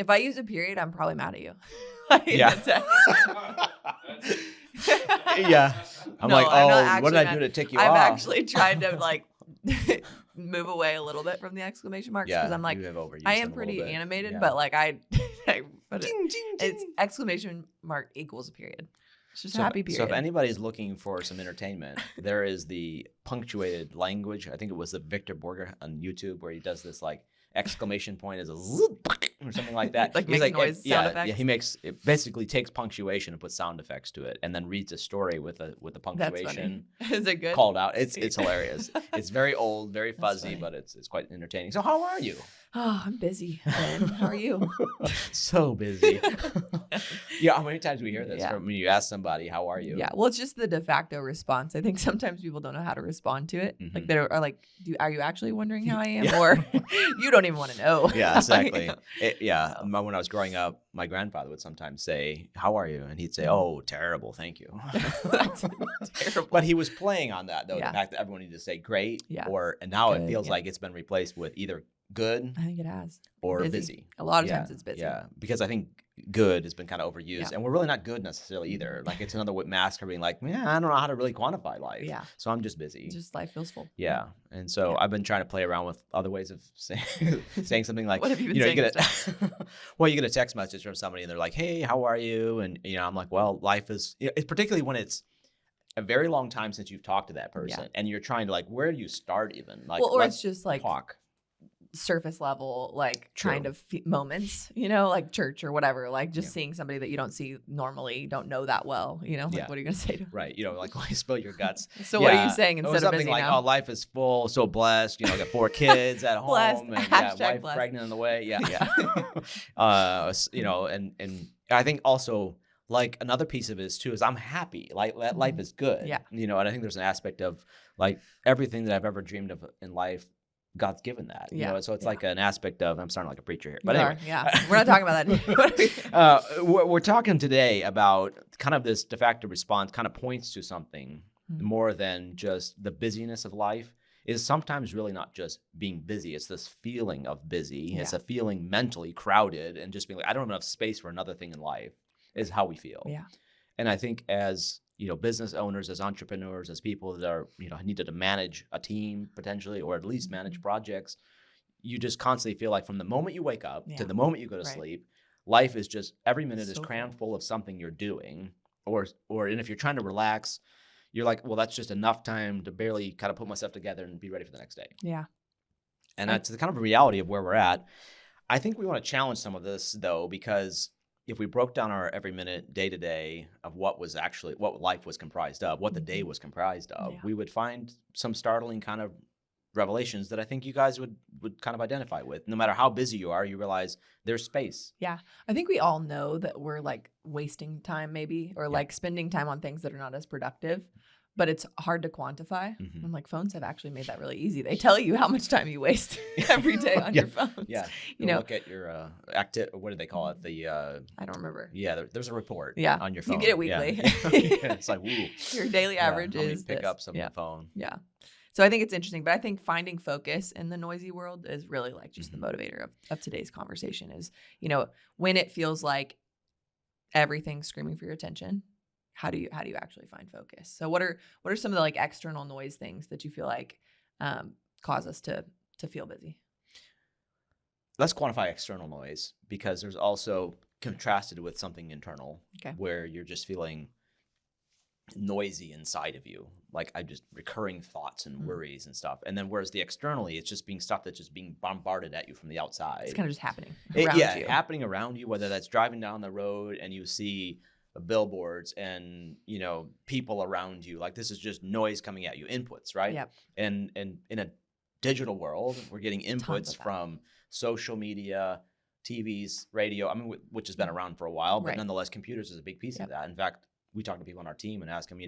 If I use a period, I'm probably mad at you. Yeah. Yeah. I'm No, like, I'm not oh, what did actually I mad. do to tick you I've off? actually tried to like move away a little bit from the exclamation marks because I'm like, you have overused I them am a little pretty bit. animated, Yeah. but like but Ding, ding, it's ding. exclamation mark equals a period. It's just a So happy if, period. so if anybody's looking for some entertainment, there is the punctuated language. I think it was the Victor Borger on YouTube where he does this like exclamation point as a zoop or something like that. Like He's makes noise, sound effects. Yeah, he makes it basically takes punctuation and puts sound effects to it, and then reads a story with the That's punctuation funny. Is it good? called out. It's hilarious. It's very old, very That's fuzzy, funny. but it's quite entertaining. So how are you? Oh, I'm busy. Ben, how are you? So busy. Yeah, how many times do we hear this Yeah. from when you ask somebody, how are you? Yeah, well, it's just the de facto response. I think sometimes people don't know how to respond to it. Mhm. Like they are like, are you actually wondering how I am, Yeah. or you don't even want to know? Yeah, exactly. You know? No. When I was growing up, my grandfather would sometimes say, how are you? And he'd say, Mhm. oh, terrible, thank you. That's terrible. But he was playing on that, though, Yeah. the fact that everyone needed to say great, Yeah. and now it Good, feels yeah. like it's been replaced with either good I think it has. or Busy. busy. A lot of Yeah, times it's busy. Yeah, because I think good has been kind of overused, Yeah. and we're really not good necessarily either. Like it's another mask for being like, yeah, I don't know how to really quantify life. Yeah. So I'm just busy. Just life feels full. Yeah. And so Yeah. I've been trying to play around with other ways of saying something like, What have you been you saying get well, you get a text message from somebody and they're like, hey, how are you? And, I'm like, well, life is, it's particularly when it's a very long time since you've talked to that person and you're trying to like, where do you start even? Like, Well, or let's it's just like talk. surface level, like True. kind of moments, like church or whatever, like just seeing somebody that you don't see normally, don't know that well, like what are you going to say to them? Right. Like, why spill your guts? So what are you saying It was instead of something busy like, now? oh, life is full, so blessed. I got 4 kids at Blessed. home, and Hashtag wife blessed. pregnant on the way. Yeah. And I think also like another piece of it is too is I'm happy. Like that life is good. Yeah. And I think there's an aspect of like everything that I've ever dreamed of in life, God's given that. So it's like an aspect of I'm starting like a preacher here. But anyway. We're not talking about that. We're talking today about kind of this de facto response kind of points to something more than just the busyness of life. Is sometimes really not just being busy. It's this feeling of busy. Yeah. It's a feeling mentally crowded and just being like, I don't have enough space for another thing in life is how we feel. Yeah. And I think as, business owners, as entrepreneurs, as people that are, needed to manage a team potentially, or at least manage projects, you just constantly feel like from the moment you wake up to the moment you go to sleep, life is just every minute is crammed full of something you're doing. And if you're trying to relax, you're like, well, that's just enough time to barely kind of put myself together and be ready for the next day. Yeah. And that's the kind of reality of where we're at. I think we want to challenge some of this, though, because if we broke down our every minute, day to day of what life was comprised of, what the day was comprised of, we would find some startling kind of revelations that I think you guys would kind of identify with. No matter how busy you are, you realize there's space. Yeah. I think we all know that we're like wasting time maybe, or like spending time on things that are not as productive, but it's hard to quantify. Mhm. And like phones have actually made that really easy. They tell you how much time you waste every day on your phone. Yeah. Look at your what do they call it? The I don't remember. Yeah, there's a report on your phone. You get it weekly. Yeah. It's like, woo. Your daily average how many is pickups on the phone. Yeah. So I think it's interesting, but I think finding focus in the noisy world is really like just the motivator of today's conversation is, when it feels like everything's screaming for your attention, how do you actually find focus? So what are some of the like external noise things that you feel like cause us to feel busy? Let's quantify external noise, because there's also contrasted with something internal where you're just feeling noisy inside of you, like I just recurring thoughts and worries and stuff. And then whereas the externally, it's just being stuff that's just being bombarded at you from the outside. It's kind of just happening around you. Happening around you, whether that's driving down the road and you see billboards and people around you, like this is just noise coming at you, inputs, right? Yep. And in a digital world, we're getting inputs from social media, TVs, radio, which has been around for a while, but nonetheless, computers is a big piece of that. In fact, we talk to people on our team and ask them,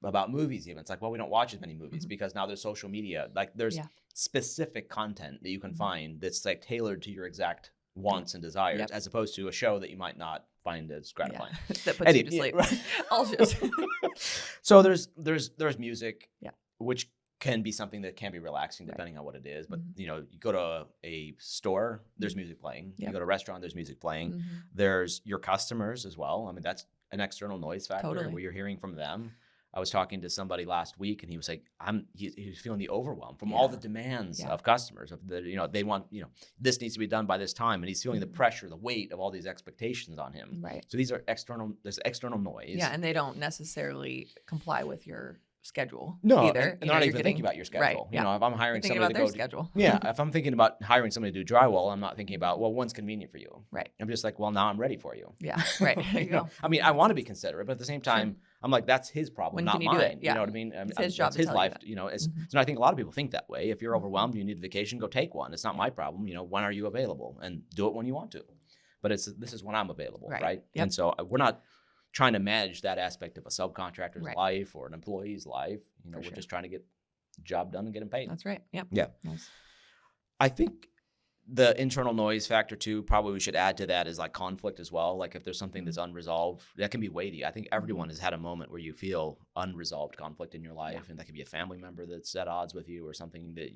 about movies even. It's like, well, we don't watch as many movies because now there's social media. Like there's specific content that you can find that's like tailored to your exact wants and desires, as opposed to a show that you might not find as gratifying. That puts you to sleep. Right. I'll just So there's music, which can be something that can be relaxing depending on what it is. But, you go to a store, there's music playing. You go to a restaurant, there's music playing. There's your customers as well. I mean, that's an external noise factor where you're hearing from them. I was talking to somebody last week, and he was like, he was feeling the overwhelm from all the demands of customers. Of the, they want, this needs to be done by this time, and he's feeling the pressure, the weight of all these expectations on him. Right. So these are there's external noise. Yeah, and they don't necessarily comply with your schedule either. And they're not even thinking about your schedule. Right, If I'm hiring somebody to go schedule. If I'm thinking about hiring somebody to do drywall, I'm not thinking about, well, when's convenient for you. Right. I'm just like, well, now I'm ready for you. Yeah. Right. There you go. I mean, I want to be considerate, but at the same time, I'm like, that's his problem, When not can you mine. do it? Yeah. You know what I mean? It's his job. It's his life. So I think a lot of people think that way. If you're Mm-hmm. overwhelmed, you need a vacation, go take one. It's not my problem. When are you available? And do it when you want to. But this is when I'm available, right? Yep. And so we're not trying to manage that aspect of a subcontractor's Right. life or an employee's life. We're sure. just trying to get the job done and get them paid. That's right. Yep. Yeah. Nice. I think the internal noise factor too, probably we should add to that, is like conflict as well. Like if there's something that's unresolved, that can be weighty. I think everyone has had a moment where you feel unresolved conflict in your life, and that could be a family member that's at odds with you, or something that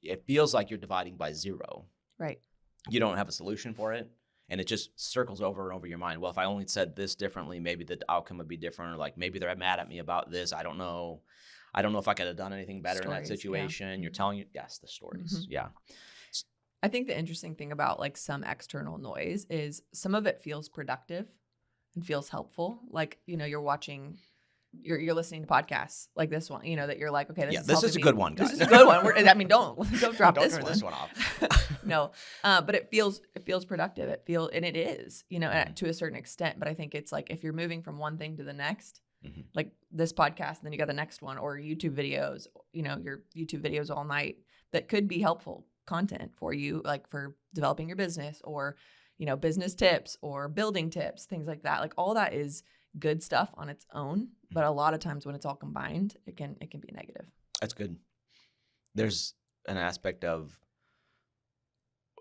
it feels like you're dividing by zero. Right. You don't have a solution for it, and it just circles over and over your mind. Well, if I only said this differently, maybe the outcome would be different, or like maybe they're mad at me about this. I don't know if I could have done anything better in that situation. You're telling the stories. Yeah. I think the interesting thing about like some external noise is some of it feels productive and feels helpful. Like, you're watching, you're listening to podcasts like this one, that you're like, okay, this is a good one, guys. This is a good one. Don't drop don't this turn one. this one off. No, but it feels productive. And it is, to a certain extent. But I think it's like if you're moving from one thing to the next, like this podcast, and then you got the next one, or YouTube videos, your YouTube videos all night, that could be helpful content for you, like for developing your business, or business tips or building tips, things like that. Like all that is good stuff on its own, but a lot of times when it's all combined, it can be negative. That's good. There's an aspect of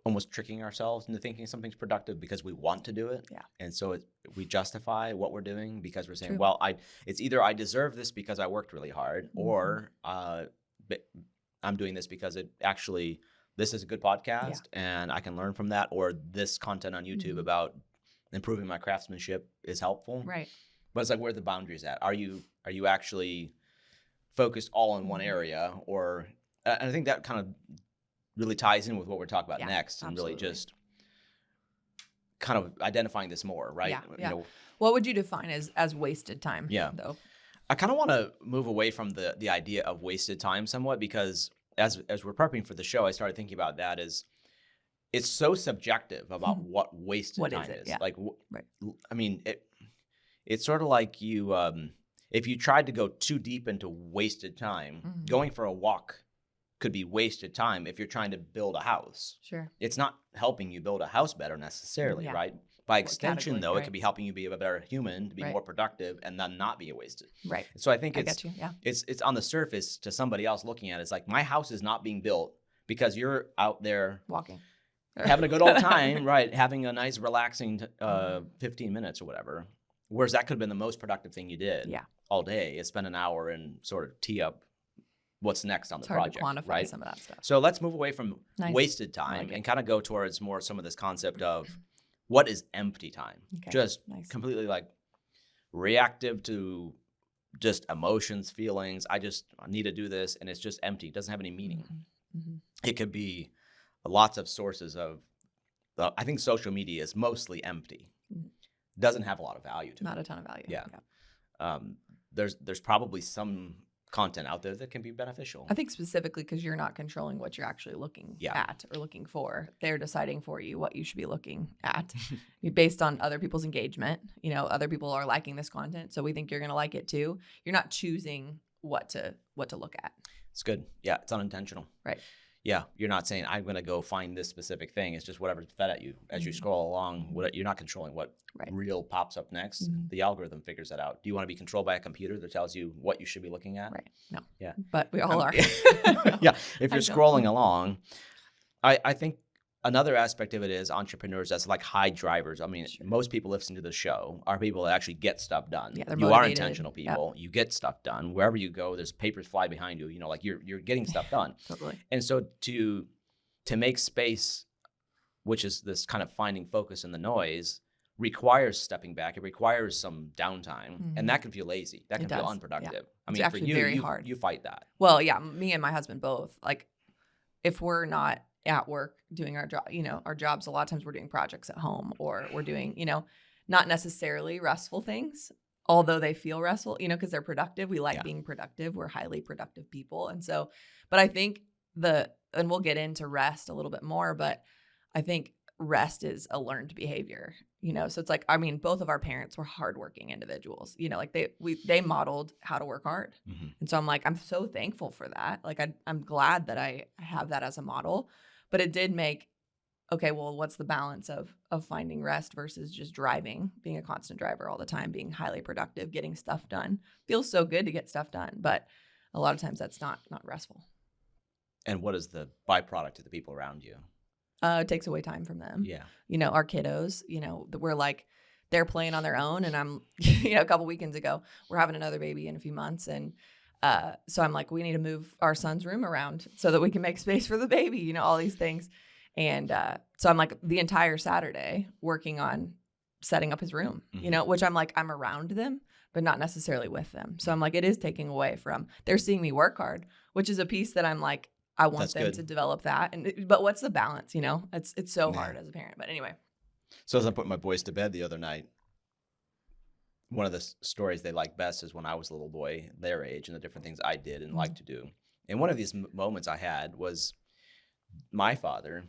almost tricking ourselves into thinking something's productive because we want to do it. Yeah. And so we justify what we're doing because we're saying, True. well, it's either I deserve this because I worked really hard, or I'm doing this because this is a good podcast and I can learn from that, or this content on YouTube about improving my craftsmanship is helpful. Right. But it's like, where are the boundaries at? Are you actually focused all in one area? Or, and I think that kind of really ties in with what we're talking about next, and absolutely. really just kind of identifying this more, right? Yeah. What would you define as wasted time? Yeah. Though? I kind of want to move away from the idea of wasted time somewhat, because as we're prepping for the show, I started thinking about that as it's so subjective about what wasted time is. Yeah. Like, right. I mean, it's sort of like you, if you tried to go too deep into wasted time, going for a walk could be wasted time if you're trying to build a house. Sure. It's not helping you build a house better necessarily, right? By extension, though, it could be helping you be a better human, to be more productive, and then not be wasted. Right. So I think it's on the surface to somebody else looking at it, it's like, my house is not being built because you're out there walking, having a good old time, right? Having a nice relaxing 15 minutes or whatever. Whereas that could have been the most productive thing you did all day, is spend an hour and sort of tee up what's next on the project. Hard to quantify right? some of that stuff. So let's move away from wasted time and kind of go towards more some of this concept of what is empty time. Okay. Just completely like reactive to just emotions, feelings. I need to do this, and it's just empty. It doesn't have any meaning. It could be lots of sources of, I think social media is mostly empty. Doesn't have a lot of value to it. Not a ton of value. Yeah. There's probably some content out there that can be beneficial. I think specifically because you're not controlling what you're actually looking at or looking for. They're deciding for you what you should be looking at based on other people's engagement. Other people are liking this content, so we think you're going to like it too. You're not choosing what to look at. It's good. Yeah, it's unintentional. Right. Yeah, you're not saying I'm going to go find this specific thing. It's just whatever's fed at you as you scroll along. You're not controlling what reel pops up next. The algorithm figures that out. Do you want to be controlled by a computer that tells you what you should be looking at? Right. No. Yeah. But we all are. Yeah. If you're scrolling along, I think another aspect of it is entrepreneurs as like high drivers. I mean, most people listening to the show are people that actually get stuff done. Yeah, they're you motivated. Are intentional people. Yep. You get stuff done. Wherever you go, there's papers fly behind you. Like you're getting stuff done. Totally. And so to make space, which is this kind of finding focus in the noise, requires stepping back. It requires some downtime, and that can feel lazy. That can feel unproductive. Yeah. I mean, actually for you, very hard. You fight that. Well, yeah, me and my husband both. Like, if we're not at work doing our job, our jobs, a lot of times we're doing projects at home, or we're doing, not necessarily restful things, although they feel restful, because they're productive. We like being productive. We're highly productive people. And so, but I think and we'll get into rest a little bit more, but I think rest is a learned behavior, so it's like, I mean, both of our parents were hardworking individuals, like they modeled how to work hard. Mm-hmm. And so I'm like, I'm so thankful for that. Like, I'm glad that I have that as a model, but it did make, okay, well, what's the balance of finding rest versus just driving, being a constant driver all the time, being highly productive, getting stuff done. Feels so good to get stuff done, but a lot of times that's not restful. And what is the byproduct to the people around you? It takes away time from them. Yeah. Our kiddos, we're like, they're playing on their own. And I'm, a couple weekends ago, we're having another baby in a few months. And so I'm like, we need to move our son's room around so that we can make space for the baby, all these things. And so I'm like the entire Saturday working on setting up his room, mm-hmm. Which I'm like, I'm around them, but not necessarily with them. So I'm like, it is taking away from, they're seeing me work hard, which is a piece that I'm like, I want them to develop that. But what's the balance? It's so hard as a parent. But anyway. So as I put my boys to bed the other night, one of the stories they like best is when I was a little boy, their age, and the different things I did and mm-hmm. liked to do. And one of these moments I had was my father.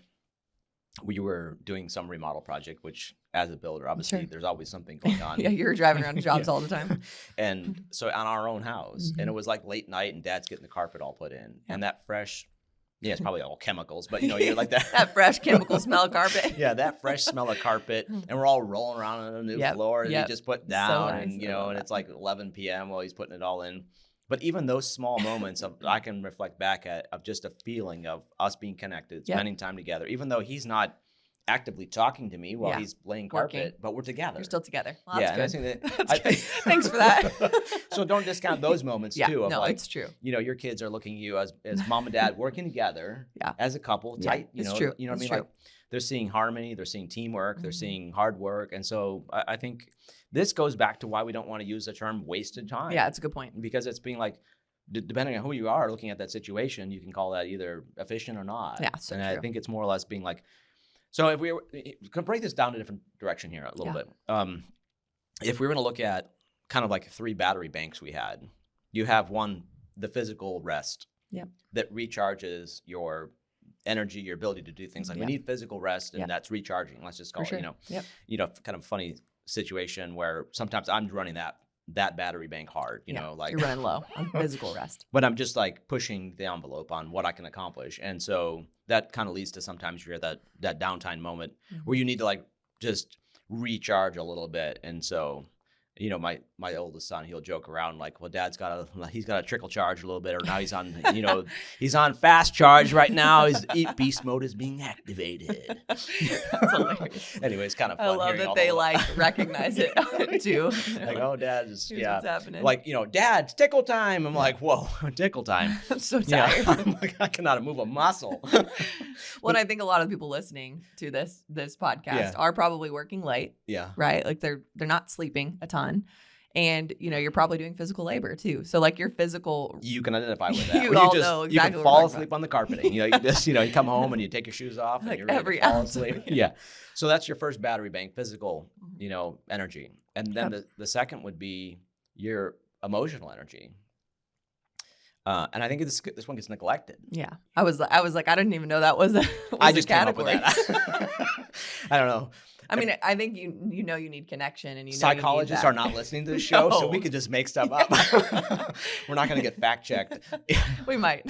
We were doing some remodel project, which as a builder, obviously there's always something going on. Yeah, you're driving around to jobs all the time. And so on our own house, mm-hmm. and it was like late night and Dad's getting the carpet all put in. And that fresh, it's probably all chemicals, but you're like that. That fresh chemical smell of carpet. Yeah, that fresh smell of carpet. And we're all rolling around on a new floor that he just put down. So nice. And, and it's like 11 p.m. while he's putting it all in. But even those small moments I can reflect back at of just a feeling of us being connected, spending time together, even though he's not actively talking to me while he's laying carpet, but we're together. You're still together. Well, that's good. That's good. Thanks for that. So don't discount those moments too. Of it's true. Your kids are looking at you as mom and dad working together as a couple, tight. It's true. You know what I mean? True. Like they're seeing harmony, they're seeing teamwork, mm-hmm. they're seeing hard work, and so I think this goes back to why we don't want to use the term wasted time. Yeah, it's a good point because it's being like. Depending on who you are looking at that situation, you can call that either efficient or not. Yeah, so and true. I think it's more or less being like, so if we can break this down to a different direction here a little bit. If we were going to look at kind of like 3 battery banks we had, you have one, the physical rest that recharges your energy, your ability to do things. Like we need physical rest, and that's recharging. Let's just call it, kind of funny situation where sometimes I'm running that battery bank hard, like you're running low on physical rest. But I'm just like pushing the envelope on what I can accomplish. And so that kind of leads to sometimes you're at that downtime moment mm-hmm. where you need to like just recharge a little bit. And so, my oldest son, he'll joke around like, well, Dad's he's got a trickle charge a little bit, or now he's on, he's on fast charge right now. His beast mode is being activated. That's hilarious. Anyway, it's kind of fun. I love that they recognize it too. Like, oh, Dad is, what's happening. Like, Dad, it's tickle time. I'm like, whoa, tickle time. I'm so tired. I'm like, I cannot move a muscle. Well, and I think a lot of people listening to this podcast are probably working late. Yeah. Right. Like they're not sleeping a ton. And, you're probably doing physical labor too. So like your physical. You can identify with that. You know exactly. You can fall asleep on the carpeting. You just, you come home and you take your shoes off and like you're ready every to fall asleep. Yeah. So that's your first battery bank, physical, energy. And then the second would be your emotional energy. And I think this one gets neglected. Yeah. I was like, I didn't even know that was a category. Came up with that. I don't know. I mean, I think you need connection, and psychologists you are not listening to the show, so we could just make stuff up. We're not going to get fact checked. We might.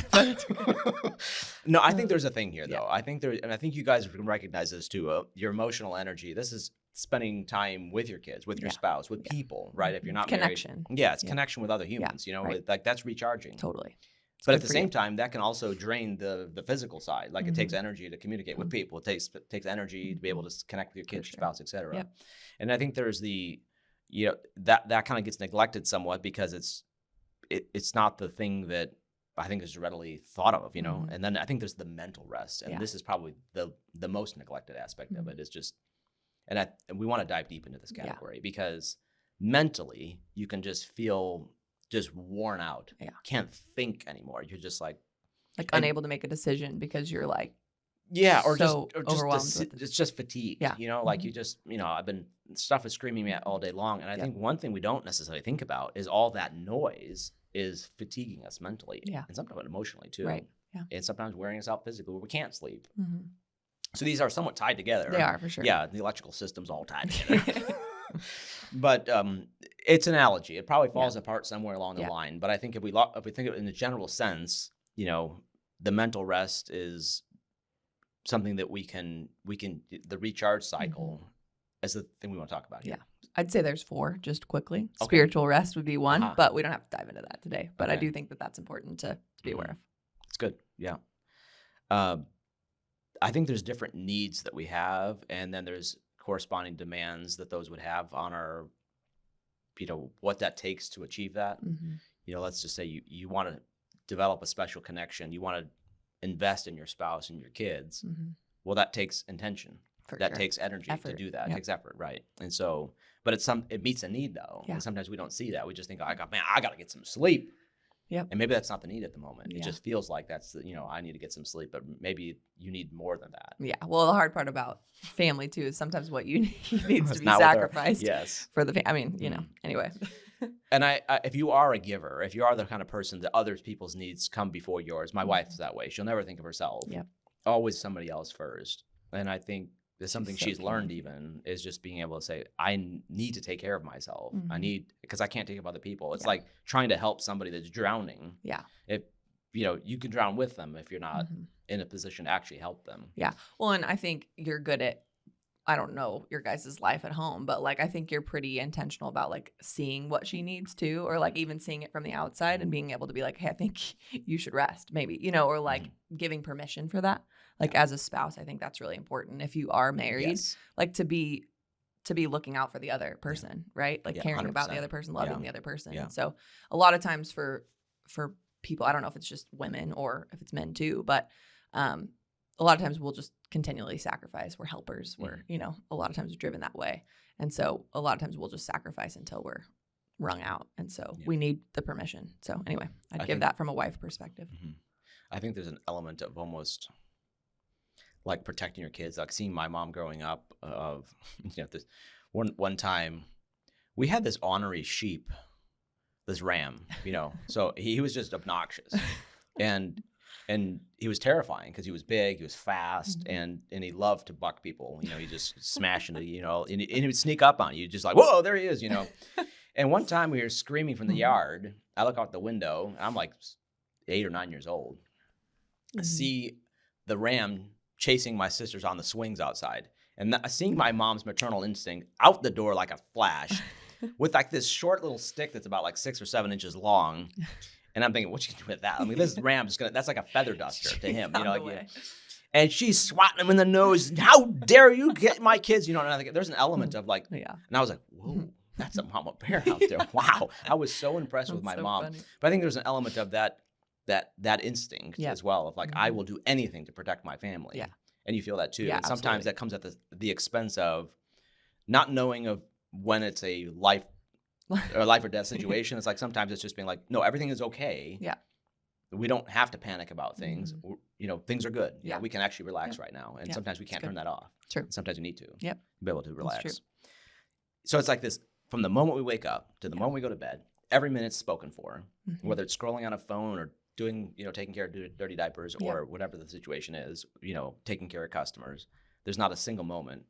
No, I think there's a thing here, though. I think and I think you guys can recognize this too. Your emotional energy. This is spending time with your kids, with your spouse, with people, right? If you're not connection. married, it's connection with other humans. Right. Like that's recharging. Totally. But at the same time, that can also drain the physical side. Like it takes energy to communicate with people. It takes energy to be able to connect with your kids, your spouse, etc. Yep. And I think there's that kind of gets neglected somewhat because it's not the thing that I think is readily thought of, And then I think there's the mental rest, and this is probably the most neglected aspect of it. Is just, and we want to dive deep into this category because mentally you can just feel just worn out. Yeah. Can't think anymore. You're just like unable to make a decision because you're like, or so just overwhelmed. It's just fatigue. Yeah. Like you just, stuff is screaming at all day long. And I think one thing we don't necessarily think about is all that noise is fatiguing us mentally. Yeah. And sometimes emotionally too. Right. Yeah. And sometimes wearing us out physically where we can't sleep. Mm-hmm. So these are somewhat tied together. They are for sure. Yeah. The electrical system's all tied together. But it's an analogy. It probably falls apart somewhere along the line. But I think if we think of it in a general sense, the mental rest is something that we can the recharge cycle is the thing we want to talk about here. Yeah. I'd say there's 4 just quickly. Okay. Spiritual rest would be one, but we don't have to dive into that today. But I do think that that's important to be aware of. It's good. Yeah. I think there's different needs that we have, and then there's corresponding demands that those would have on our, what that takes to achieve that. Mm-hmm. Let's just say you want to develop a special connection. You want to invest in your spouse and your kids. Mm-hmm. Well, that takes intention. That takes energy to do that. It takes effort, right? And so, but it meets a need though. Yeah. And sometimes we don't see that. We just think, I got to get some sleep. Yep. And maybe that's not the need at the moment. Yeah. It just feels like that's I need to get some sleep, but maybe you need more than that. Yeah. Well, the hard part about family too is sometimes what you need needs to be sacrificed for the anyway. And if you are a giver, if you are the kind of person that other people's needs come before yours, my wife's that way. She'll never think of herself. Yep. Always somebody else first. And I think there's something she's learned even is just being able to say, I need to take care of myself. Mm-hmm. Because I can't take care of other people. It's like trying to help somebody that's drowning. Yeah. If, you can drown with them if you're not in a position to actually help them. Yeah. Well, and I think you're good at, I don't know your guys' life at home, but I think you're pretty intentional about seeing what she needs to, or even seeing it from the outside and being able to be like, hey, I think you should rest maybe, or giving permission for that. As a spouse, I think that's really important. If you are married, to be looking out for the other person, right? Caring 100%. About the other person, loving the other person. Yeah. So a lot of times for people, I don't know if it's just women or if it's men too, but a lot of times we'll just continually sacrifice. We're helpers. We're, a lot of times we're driven that way. And so a lot of times we'll just sacrifice until we're wrung out. And so we need the permission. So anyway, I'd give that from a wife perspective. Mm-hmm. I think there's an element of almost protecting your kids, seeing my mom growing up of, this one time we had this ornery sheep, this ram, so he was just obnoxious and he was terrifying because he was big, he was fast, and he loved to buck people, he just smash into, and he would sneak up on you, just like, whoa, there he is, And one time we were screaming from the yard. I look out the window, and I'm 8 or 9 years old. See the ram chasing my sisters on the swings outside, and seeing my mom's maternal instinct out the door like a flash with this short little stick that's about 6 or 7 inches long. And I'm thinking, what you can do with that? I mean, this ram's that's like a feather duster to him, and she's swatting him in the nose. How dare you get my kids? And I think there's an element of and I was like, whoa, that's a mama bear out there. Wow. I was so impressed with my mom. Funny. But I think there's an element of that instinct as well of I will do anything to protect my family. Yeah. And you feel that too. Yeah, and sometimes that comes at the expense of not knowing of when it's a life or death situation. It's sometimes it's just being no, everything is okay. Yeah. We don't have to panic about things. Mm-hmm. Things are good. Yeah. We can actually relax right now. And sometimes we can't turn that off. True. Sometimes we need to. Yep. Be able to relax. So it's this from the moment we wake up to the moment we go to bed, every minute's spoken for, whether it's scrolling on a phone or doing, taking care of dirty diapers or whatever the situation is, taking care of customers. There's not a single moment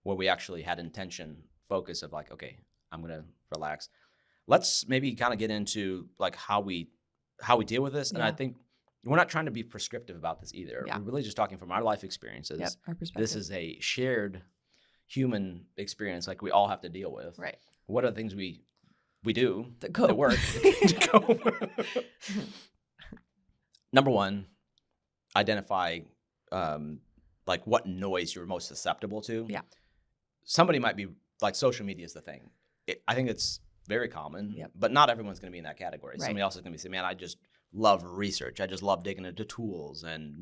where we actually had intention, focus of okay, I'm going to relax. Let's maybe kind of get into how we deal with this. And I think we're not trying to be prescriptive about this either. Yeah. We're really just talking from our life experiences. Yep, our perspective. This is a shared human experience we all have to deal with. Right. What are the things we do that work? number one, identify like what noise you're most susceptible to. Yeah. Somebody might be like, social media is the thing. I think it's very common, but not everyone's going to be in that category. Somebody else is going to be saying, man, I just love research. I just love digging into tools and,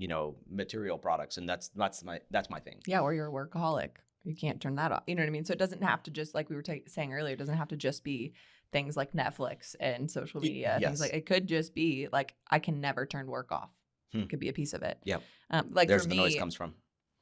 material products. And that's my thing. Yeah. Or you're a workaholic. You can't turn that off. You know what I mean? So it doesn't have to just, like we were saying earlier, it doesn't have to just be things like Netflix and social media. Yes. Things like, it could just be like, I can never turn work off. It could be a piece of it. Yeah. Like there's for the me, noise comes from.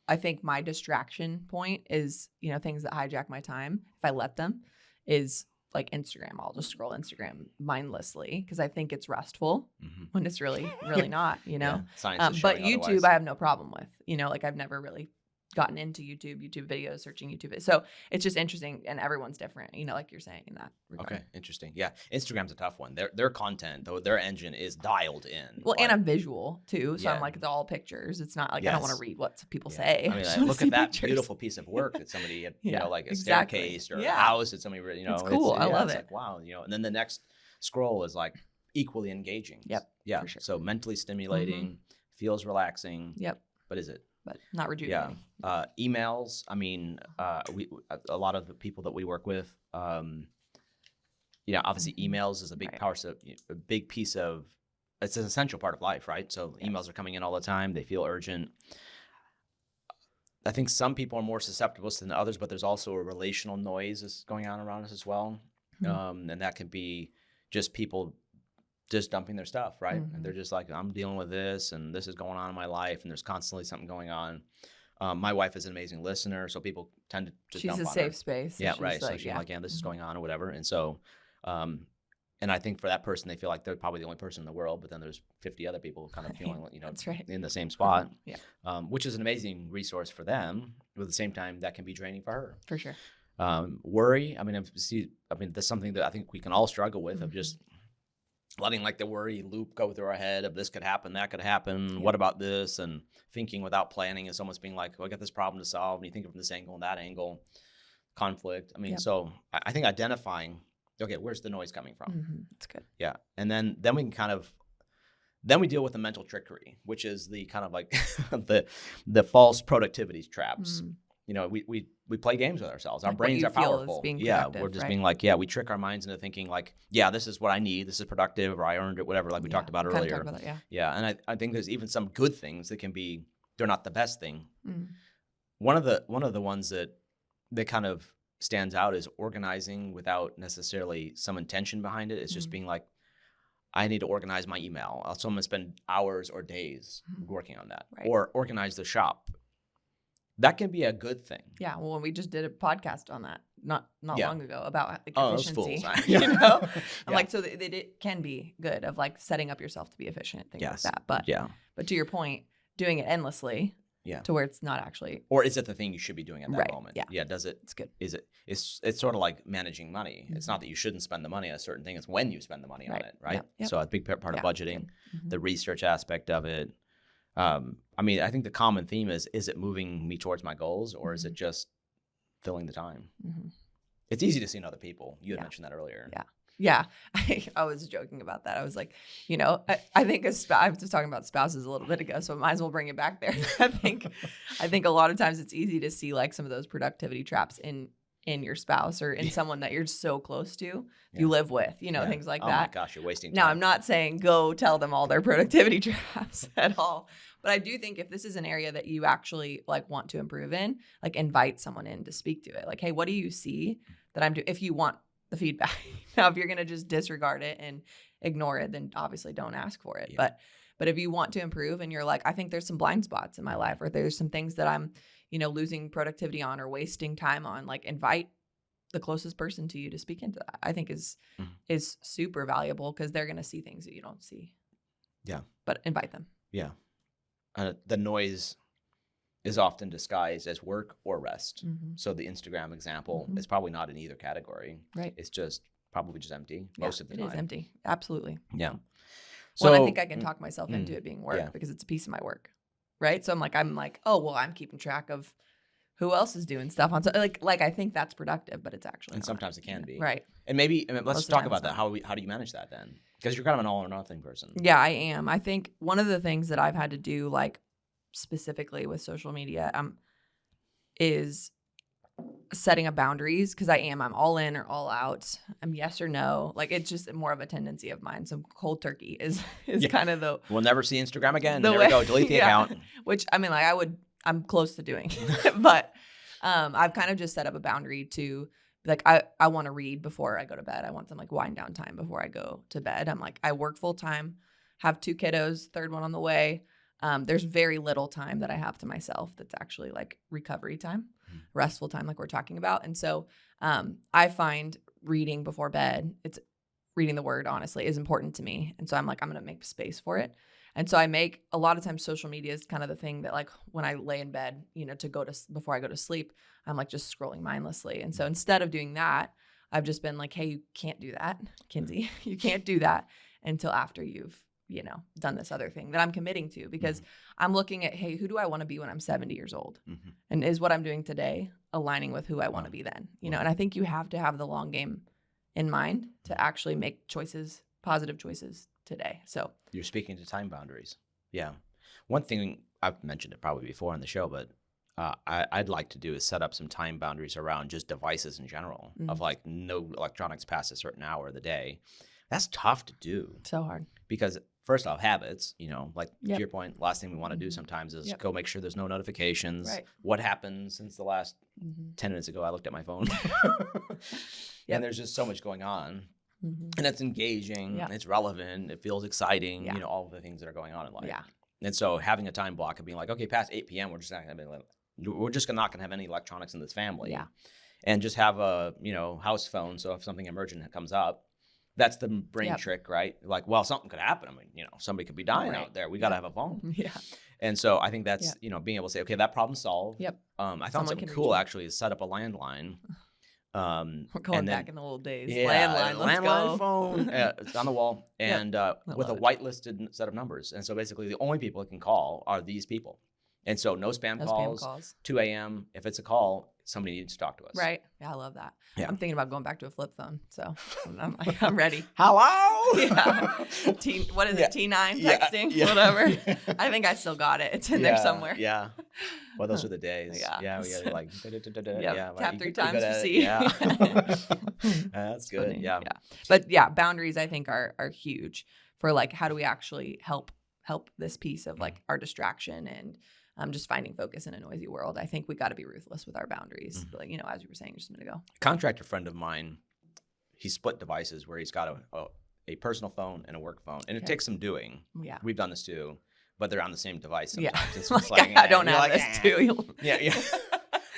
I think my distraction point is, things that hijack my time, if I let them, is like Instagram. I'll just scroll Instagram mindlessly because I think it's restful when it's really, really not, Yeah. Science is but showing YouTube, otherwise. I have no problem with, like I've never really gotten into YouTube videos, searching YouTube. So it's just interesting, and everyone's different, like you're saying in that regard. Okay, interesting. Yeah, Instagram's a tough one. Their content, though, their engine is dialed in. Well, and I'm visual too, so Yeah. I'm like, it's all pictures. It's not like I Yes. don't want to read what people say. I mean, just like, wanna look see at that pictures. beautiful piece of work that somebody had, like a exactly. staircase or Yeah. a house that somebody, It's cool. I love it's it. like, wow, and then the next scroll is like equally engaging. Yep. Yeah. For sure. So mentally stimulating, feels relaxing. Yep. But is it? But not rejuvenating. Yeah. Emails. I mean, a lot of the people that we work with, obviously emails is a big a big piece of, it's an essential part of life, right? So emails are coming in all the time. They feel urgent. I think some people are more susceptible than others, but there's also a relational noise that's going on around us as well. And that can be just people just dumping their stuff, right? And they're just like, I'm dealing with this, and this is going on in my life, and there's constantly something going on. My wife is an amazing listener, so people tend to just she's dump a on safe her. space. Yeah, she's right. Like, so she's like, yeah, this is going on or whatever. And so, and I think for that person, they feel like they're probably the only person in the world, but then there's 50 other people kind of feeling, That's right. in the same spot. Yeah. Which is an amazing resource for them. But at the same time, that can be draining for her. For sure. Worry. I mean, that's something that I think we can all struggle with, of just letting like the worry loop go through our head of this could happen, that could happen. What about this? And thinking without planning is almost being like, well, I got this problem to solve. And you think from this angle and that angle, conflict. I mean, so I think identifying, okay, where's the noise coming from? That's good. Yeah. And then we can then we deal with the mental trickery, which is the kind of like the false productivity traps. We play games with ourselves. Our Like brains are powerful. Being we're just right? being like, we trick our minds into thinking like, this is what I need. This is productive, or I earned it, whatever, like we talked about earlier. Talked about that, Yeah. And I think there's even some good things that can be, they're not the best thing. One of the ones that kind of stands out is organizing without necessarily some intention behind it. It's just being like, I need to organize my email. So I'm going to spend hours or days working on that, or organize the shop. That can be a good thing. Yeah. Well, we just did a podcast on that not long ago about like efficiency. Those fools. I'm like, so it can be good of like setting up yourself to be efficient, things like that. But to your point, doing it endlessly to where it's not actually. Or is it the thing you should be doing at that moment? Yeah. Does it? It's good. Is it? It's sort of like managing money. It's not that you shouldn't spend the money on a certain thing. It's when you spend the money on it, right? Yep. So a big part of budgeting, the research aspect of it. I mean, I think the common theme is it moving me towards my goals, or is it just filling the time? It's easy to see in other people. You had mentioned that earlier. Yeah. I was joking about that. I was like, I think I was just talking about spouses a little bit ago, so I might as well bring it back there. I think a lot of times it's easy to see like some of those productivity traps in your spouse or in someone that you're so close to, you live with, things like that. Oh my gosh, you're wasting time. Now, I'm not saying go tell them all their productivity traps at all. But I do think if this is an area that you actually like want to improve in, like invite someone in to speak to it. Like, hey, what do you see that I'm doing? If you want the feedback. Now, if you're going to just disregard it and ignore it, then obviously don't ask for it. But if you want to improve and you're like, I think there's some blind spots in my life, or there's some things that I'm, losing productivity on or wasting time on, like invite the closest person to you to speak into that. I think is super valuable because they're going to see things that you don't see. Yeah. But invite them. Yeah. The noise is often disguised as work or rest. So the Instagram example is probably not in either category. Right. It's just probably just empty most of the time. It is empty. Absolutely. Yeah. So I think I can talk myself into it being work because it's a piece of my work. Right. So I'm like, oh, well, I'm keeping track of who else is doing stuff on, so like I think that's productive, but it's actually and not. sometimes it can be. Right. And maybe let's talk about that. How do you manage that then? Because you're kind of an all or nothing person. Yeah, I am. I think one of the things that I've had to do, like specifically with social media, is setting up boundaries, because I'm all in or all out. I'm yes or no. Like, it's just more of a tendency of mine. So cold turkey is kind of the we'll never see Instagram again. There we go. Delete the account. Which I mean, like I'm close to doing, but I've kind of just set up a boundary to like, I want to read before I go to bed. I want some like wind down time before I go to bed. I'm like, I work full time, have 2 kiddos, third one on the way. There's very little time that I have to myself that's actually like recovery time, restful time, like we're talking about. And so I find reading before bed, it's reading the word, honestly, is important to me. And so I'm like, I'm going to make space for it. And so I make a lot of times social media is kind of the thing that like when I lay in bed, before I go to sleep, I'm like just scrolling mindlessly. And so instead of doing that, I've just been like, hey, you can't do that, Kinsey. You can't do that until after you've, done this other thing that I'm committing to, because I'm looking at, hey, who do I want to be when I'm 70 years old? And is what I'm doing today aligning with who I want to be then? And I think you have to have the long game in mind to actually make choices, positive choices today. So you're speaking to time boundaries. Yeah. One thing I've mentioned it probably before on the show, but I'd like to do is set up some time boundaries around just devices in general, of like no electronics past a certain hour of the day. That's tough to do. So hard. Because first off, habits, like to your point, last thing we want to do sometimes is go make sure there's no notifications. Right. What happened since the last 10 minutes ago, I looked at my phone. And there's just so much going on. And it's engaging, it's relevant, it feels exciting, all of the things that are going on in life. Yeah. And so having a time block of being like, okay, past 8 p.m., we're just not going to have any electronics in this family. Yeah. And just have a, house phone. So if something emergent comes up, that's the brain trick, right? Like, well, something could happen. I mean, somebody could be dying out there. We got to have a phone. Yeah. And so I think that's, being able to say, okay, that problem's solved. Yep. I found something cool actually is set up a landline. We're going back in the old days. Yeah, landline phone. It's on the wall, and with a whitelisted set of numbers. And so basically, the only people it can call are these people. And so no spam calls. 2 a.m. If it's a call, somebody needs to talk to us. Right. Yeah, I love that. Yeah. I'm thinking about going back to a flip phone. So I'm ready. Hello? Yeah. What is it? T9 texting? Yeah. Whatever. I think I still got it. It's in there somewhere. Yeah. Well, those are the days. Yeah. We had like, tap 3 times to see. Yeah. That's good. Funny. Yeah. But boundaries I think are huge for like, how do we actually help this piece of like our distraction and just finding focus in a noisy world. I think we got to be ruthless with our boundaries. Like, as you were saying just a minute ago. A contractor friend of mine, he split devices where he's got a personal phone and a work phone, and it takes some doing. Yeah, we've done this too, but they're on the same device sometimes. Yeah, it's like, I don't have this too. Yeah.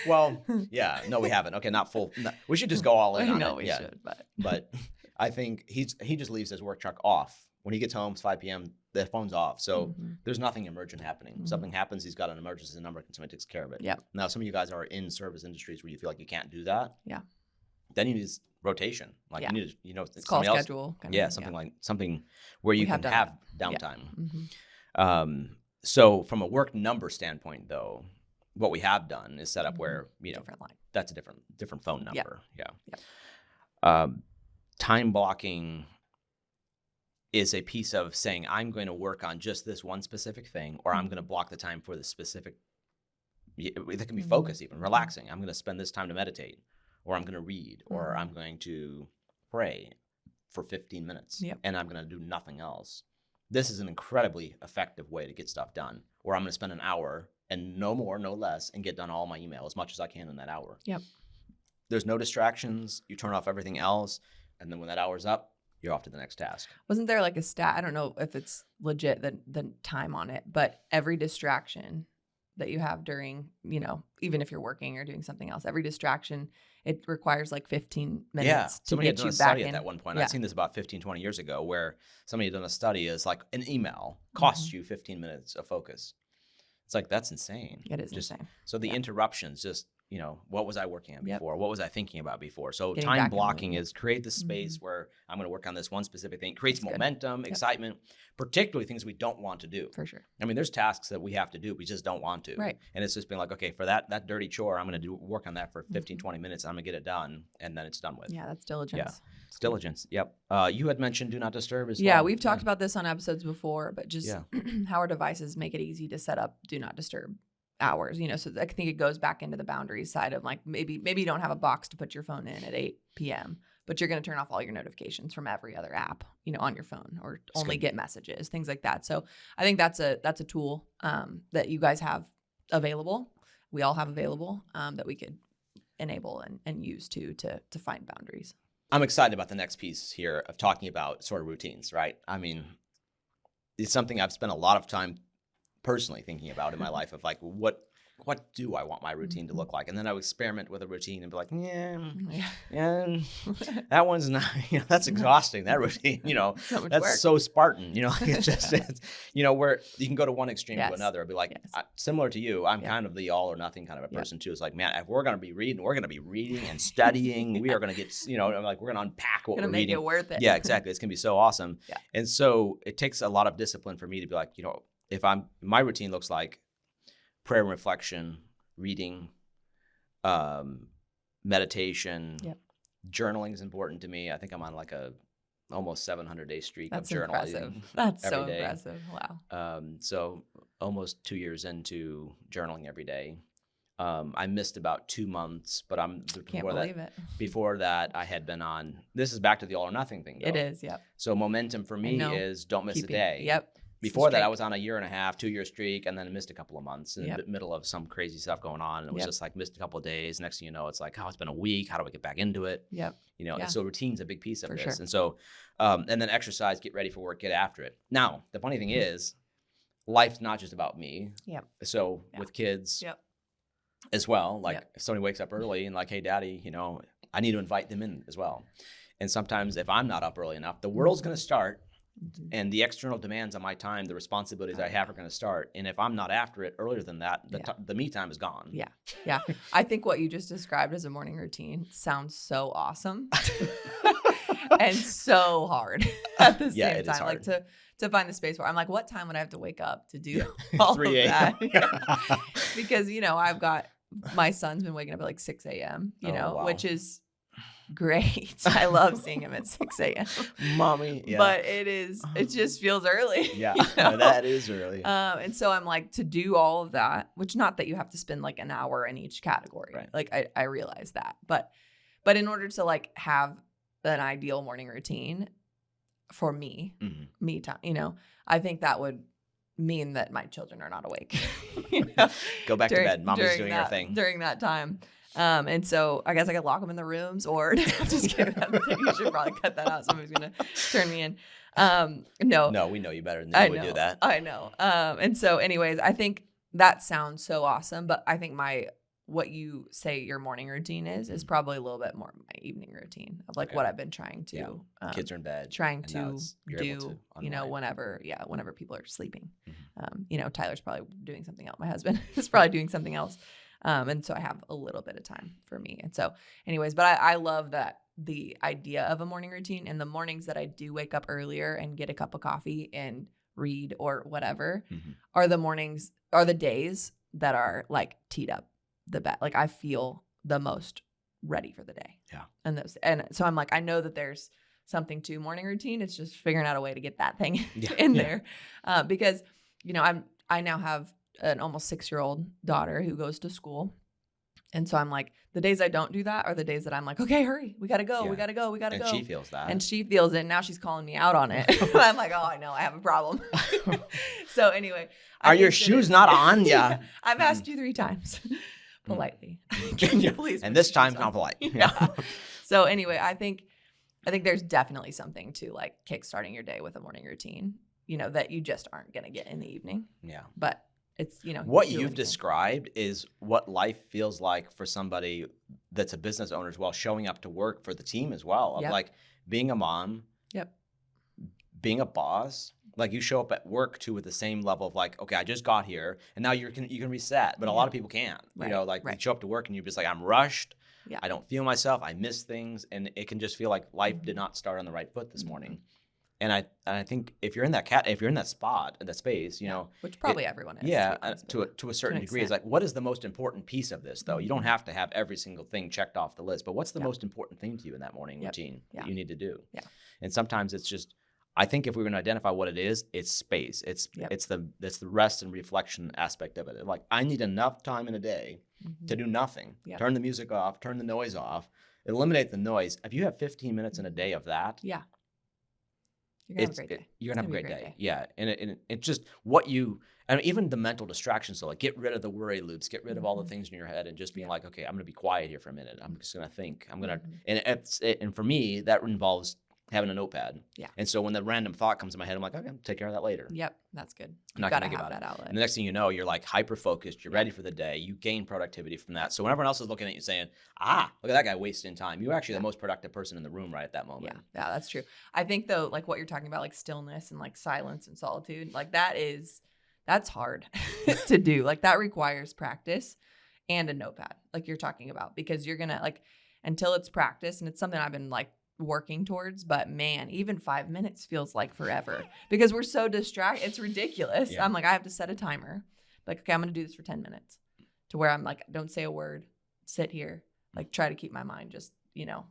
Well, yeah, no, we haven't. Okay, not full. No, we should just go all in. No, we should, but I think he just leaves his work truck off. When he gets home, it's 5 p.m., the phone's off. So there's nothing emergent happening. If something happens, he's got an emergency number and somebody takes care of it. Yeah. Now, some of you guys are in service industries where you feel like you can't do that. Yeah. Then you need rotation. Like you need to, it's call schedule. Something where you can have downtime. Yeah. So from a work number standpoint, though, what we have done is set up where, different line. That's a different phone number. Yeah. Time blocking is a piece of saying, I'm going to work on just this one specific thing, or I'm going to block the time for the specific, it can be focus even, relaxing. I'm going to spend this time to meditate, or I'm going to read, or I'm going to pray for 15 minutes, and I'm going to do nothing else. This is an incredibly effective way to get stuff done, or I'm going to spend an hour and no more, no less, and get done all my email as much as I can in that hour. Yep. There's no distractions. You turn off everything else, and then when that hour's up, you're off to the next task. Wasn't there like a stat? I don't know if it's legit, the time on it, but every distraction that you have during, even if you're working or doing something else, every distraction, it requires like 15 minutes to get you back in. Somebody had done a study at one point. I've seen this about 15, 20 years ago where somebody had done a study is like an email costs you 15 minutes of focus. It's like, that's insane. It is insane. So the interruptions just, what was I working on before? What was I thinking about before? So Getting time blocking is create the space where I'm going to work on this one specific thing. Creates That's momentum, excitement, particularly things we don't want to do. For sure. I mean, there's tasks that we have to do. We just don't want to. Right. And it's just been like, okay, for that dirty chore, I'm going to work on that for 15, 20 minutes. And I'm going to get it done. And then it's done with. Yeah, that's diligence. Yeah. It's diligence. Yep. You had mentioned do not disturb as well. Yeah, we've talked about this on episodes before, but just how our devices make it easy to set up do not disturb hours, so I think it goes back into the boundaries side of like maybe you don't have a box to put your phone in at 8 p.m., but you're going to turn off all your notifications from every other app, on your phone, or only get messages, things like that. So I think that's a tool that you guys have available. We all have available that we could enable and use to find boundaries. I'm excited about the next piece here of talking about sort of routines, right? I mean, it's something I've spent a lot of time personally thinking about in my life of like, what do I want my routine to look like? And then I would experiment with a routine and be like, that one's not, that's exhausting, that routine, so much that's work. So Spartan, it's just, where you can go to one extreme to another. I'd be like, similar to you, I'm kind of the all or nothing kind of a person too. It's like, man, if we're going to be reading and studying, we are going to get, I'm like, we're going to unpack what we're reading. Make it worth it. Yeah, exactly. It's going to be so awesome. Yeah. And so it takes a lot of discipline for me to be like, if my routine looks like prayer and reflection, reading, meditation, journaling is important to me. I think I'm on like a almost 700-day streak of journaling. Impressive. That's so day. Impressive. Wow. So almost 2 years into journaling every day. I missed about 2 months, but before that I had been on, this is back to the all or nothing thing though. It is. Yep. So momentum for me is don't miss a day. Yep. Before that, I was on a 1.5 2 year streak, and then I missed a couple of months in the middle of some crazy stuff going on. And it was just like missed a couple of days. Next thing you know, it's like, it's been a week. How do I get back into it? Yep. And so routine's a big piece of this. Sure. And so, and then exercise, get ready for work, get after it. Now, the funny thing is, life's not just about me. Yep. So with kids as well, like if somebody wakes up early and like, hey, daddy, I need to invite them in as well. And sometimes if I'm not up early enough, the world's going to start. And the external demands on my time, the responsibilities I have are going to start. And if I'm not after it earlier than that, the me time is gone. Yeah. Yeah. I think what you just described as a morning routine sounds so awesome and so hard at the same time. Like to find the space where I'm like, what time would I have to wake up to do all of that? Because, I've got my son's been waking up at like 6 a.m., which is great. I love seeing him at 6 a.m. Mommy. Yeah. But it just feels early. Yeah, that is early. And so I'm like, to do all of that, which not that you have to spend like an hour in each category. Right. Like I realize that. But in order to like have an ideal morning routine for me, me time, I think that would mean that my children are not awake. Go back to bed. Mommy's doing her thing. During that time. And so I guess I could lock them in the rooms or just kidding. You should probably cut that out. Somebody's going to turn me in. No, we know you better than we do that. I know. And so anyways, I think that sounds so awesome, but I think what you say your morning routine is probably a little bit more my evening routine of like what I've been trying to, kids are in bed, trying to do, whenever people are sleeping. Tyler's probably doing something else. My husband is probably doing something else. And so I have a little bit of time for me. And so anyways, but I love that the idea of a morning routine, and the mornings that I do wake up earlier and get a cup of coffee and read or whatever are the days that are like teed up the best. Like I feel the most ready for the day. Yeah. And so I'm like, I know that there's something to morning routine. It's just figuring out a way to get that thing in there. Because, I now have an almost 6-year-old daughter who goes to school. And so I'm like, the days I don't do that are the days that I'm like, okay, hurry. We got to go. We got to go. And she feels that. And she feels it. And now she's calling me out on it. I'm like, oh, I know. I have a problem. So anyway. Are your shoes not on? Yeah. I've asked you 3 times politely. Can you please? And this time's not polite. Yeah. So anyway, I think there's definitely something to like kickstarting your day with a morning routine, that you just aren't going to get in the evening. Yeah. But it's, what you've described is what life feels like for somebody that's a business owner as well, showing up to work for the team as well, of like being a mom, being a boss, Like you show up at work too with the same level of like, okay, I just got here and now you can reset, but a lot of people can't. Right. You know, like you show up to work and you're just like, I'm rushed. Yeah. I don't feel myself. I miss things, and it can just feel like life did not start on the right foot this morning. And I think if you're in that spot, in that space, you know, which probably everyone is. Yeah, to a certain degree, it's like, what is the most important piece of this, though? You don't have to have every single thing checked off the list, but what's the most important thing to you in that morning routine that you need to do? Yeah. And sometimes it's just, I think if we're going to identify what it is, it's space. It's the rest and reflection aspect of it. Like, I need enough time in a day to do nothing. Turn the music off, turn the noise off, eliminate the noise. If you have 15 minutes in a day of that, you're going to have a great day. Yeah. And it just and even the mental distractions. So like, get rid of the worry loops, get rid of all the things in your head and just being like, okay, I'm going to be quiet here for a minute. I'm just going to think. I'm going to, and for me, that involves having a notepad. Yeah. And so when the random thought comes in my head, I'm like, okay, I'll take care of that later. Yep. That's good. I'm not going to think about it. Outlet. And the next thing you know, you're like hyper focused. You're ready for the day. You gain productivity from that. So when everyone else is looking at you saying, look at that guy wasting time, you're actually the most productive person in the room right at that moment. Yeah, that's true. I think though, like what you're talking about, like stillness and like silence and solitude, like that's hard to do. Like that requires practice and a notepad, like you're talking about, because you're going to like, until it's practice, and it's something I've been like working towards, but man, even 5 minutes feels like forever because we're so distracted. It's ridiculous. Yeah. I'm like, I have to set a timer. Like, okay, I'm going to do this for 10 minutes to where I'm like, don't say a word, sit here, like try to keep my mind just, you know,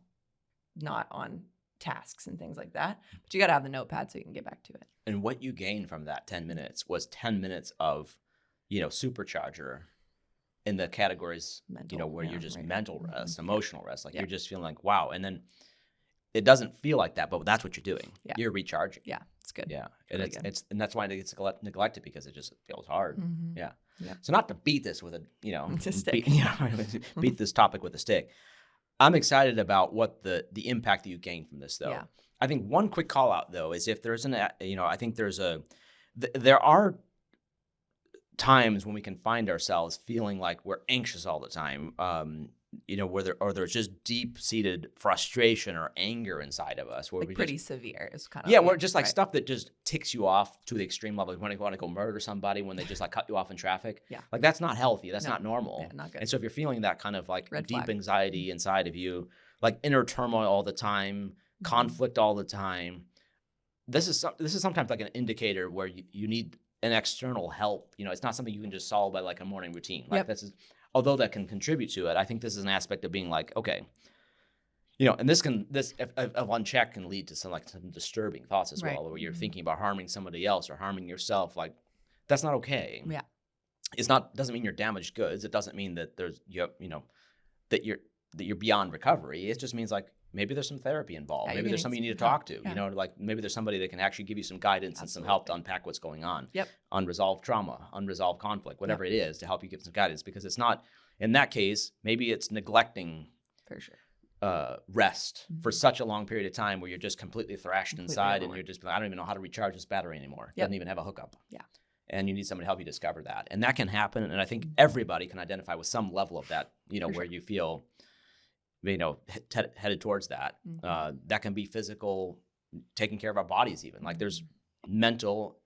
not on tasks and things like that. But you got to have the notepad so you can get back to it. And what you gained from that 10 minutes was 10 minutes of, you know, supercharger in the categories, mental, you know, where you're just mental rest, emotional rest. Like you're just feeling like, wow. And then it doesn't feel like that, but that's what you're doing. Yeah. You're recharging. Yeah, it's good. Yeah, and it's and that's why it gets neglected because it just feels hard. Yeah. So not to beat this with a stick. Beat this topic with a stick. I'm excited about what the impact that you gain from this, though. Yeah. I think one quick call out though is if there's I think there are times when we can find ourselves feeling like we're anxious all the time. Where there's just deep-seated frustration or anger inside of us. Where like pretty severe is kind of. Yeah, we're just like stuff that just ticks you off to the extreme level. When you want to go murder somebody, when they just like cut you off in traffic. Yeah. Like that's not healthy. That's not normal. Yeah, not good. And so if you're feeling that kind of like deep anxiety inside of you, like inner turmoil all the time, conflict all the time, this is sometimes like an indicator where you need an external help. You know, it's not something you can just solve by like a morning routine. Like although that can contribute to it, I think this is an aspect of being like, okay, and this if unchecked can lead to some disturbing thoughts as well, where you're thinking about harming somebody else or harming yourself. Like that's not okay. Yeah, doesn't mean you're damaged goods. It doesn't mean that that you're beyond recovery. It just means like maybe there's some therapy involved. Yeah, maybe there's somebody you need to talk to. Yeah. Like maybe there's somebody that can actually give you some guidance and some help to unpack what's going on. Yep. Unresolved trauma, unresolved conflict, whatever it is, to help you give some guidance. Because it's not, in that case, maybe it's neglecting for sure rest for such a long period of time where you're just completely thrashed inside and you're just, I don't even know how to recharge this battery anymore. Doesn't even have a hookup. Yeah. And you need somebody to help you discover that. And that can happen. And I think everybody can identify with some level of that, where you feel headed towards that. That can be physical, taking care of our bodies even. Like there's mental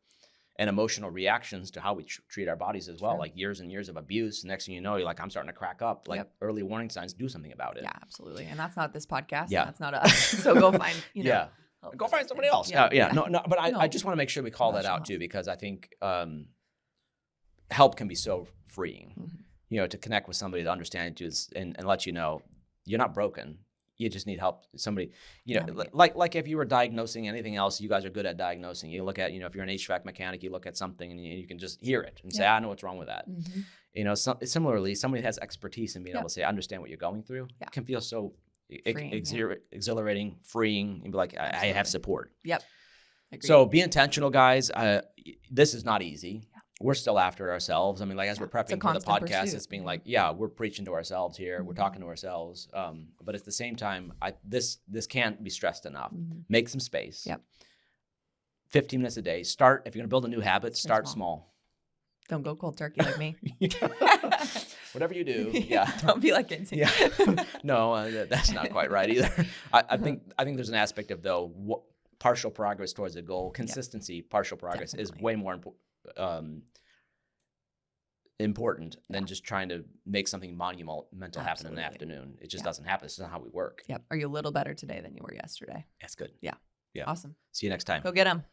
and emotional reactions to how we treat our bodies as well. Sure. Like years and years of abuse. Next thing you know, you're like, I'm starting to crack up. Like early warning signs, do something about it. Yeah, absolutely. And that's not this podcast. Yeah. That's not us. So go find, go find somebody else. Yeah. No, but I just want to make sure we call that out too, because I think help can be so freeing, to connect with somebody to understand you and let you know, you're not broken. You just need help. Somebody, like if you were diagnosing anything else, you guys are good at diagnosing. You look at, if you're an HVAC mechanic, you look at something and you can just hear it and say, I know what's wrong with that. Similarly, somebody that has expertise in being able to say, I understand what you're going through. It can feel so exhilarating, freeing, and be like, I have support. Yep. Agreed. So be intentional, guys. This is not easy. We're still after ourselves. I mean, like as we're prepping for the podcast, pursuit. It's being like, we're preaching to ourselves here. We're talking to ourselves. But at the same time, this can't be stressed enough. Make some space. Yep. 15 minutes a day. Start, if you're going to build a new habit, start small. Don't go cold turkey like me. Whatever you do. Yeah. Don't be like Kinsey. No, that's not quite right either. I think there's an aspect of partial progress towards a goal. Consistency, partial progress is way more important than just trying to make something monumental happen in the afternoon. It just doesn't happen. This is not how we work. Yep. Are you a little better today than you were yesterday? That's good. Yeah. Awesome. See you next time. Go get them.